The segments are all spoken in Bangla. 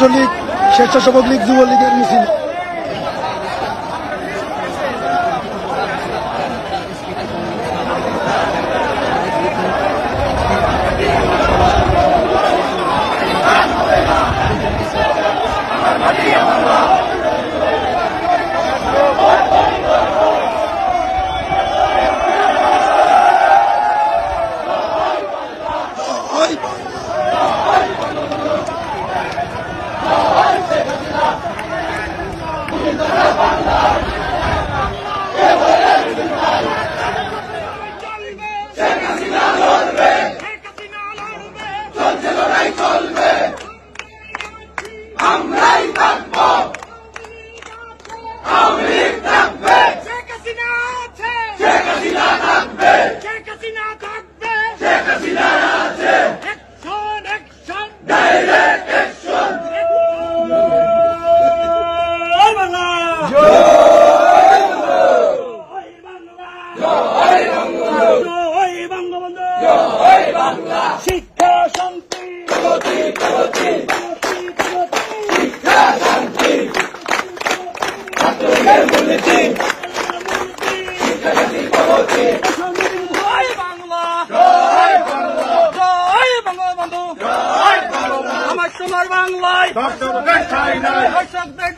ছাত্রলীগ, স্বেচ্ছাসেবক লীগ, যুবলীগের মিছিল। শিক্ষা শান্তি শিক্ষা শান্তি ছাত্রলীগের মূলনীতি জয় বাংলা, জয় বঙ্গবন্ধু, আমার সোনার বাংলায় দর্শকদের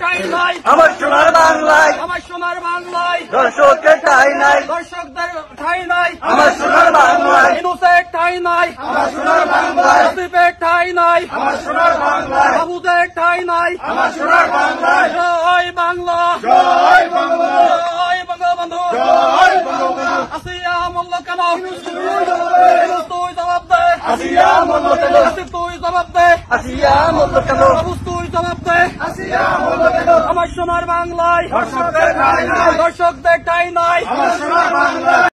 ঠাঁই নাই, আমার সোনার বাংলায়, আমার সোনার বাংলায় দর্শকদের ঠাঁই নাই, দর্শকদের ঠাঁই নাই, আমার সোনার বাংলায় ইনুসের ঠাঁই নাই, আমার সোনার বাংলায় আসিফের ঠাঁই নাই, আমার সোনার বাংলায় বাবুদের ঠাঁই নাই, আমার সোনার বাংলায় জয় বাংলা, জয় বঙ্গবন্ধু, জয় বঙ্গবন্ধু, জয় বঙ্গবন্ধু। আসিয়া মূল্য কেন তুই জবাব দে, আসিয়া মূল্য কেন তুই জবাব দে, আসিয়া মূল্য কেন তুই জবাব দে, আসিয়া মূল্য কেন আমার সোনার বাংলায় দর্শকদের ঠাঁই নাই, দর্শকদের ঠাঁই নাই, আমার সোনার বাংলায়।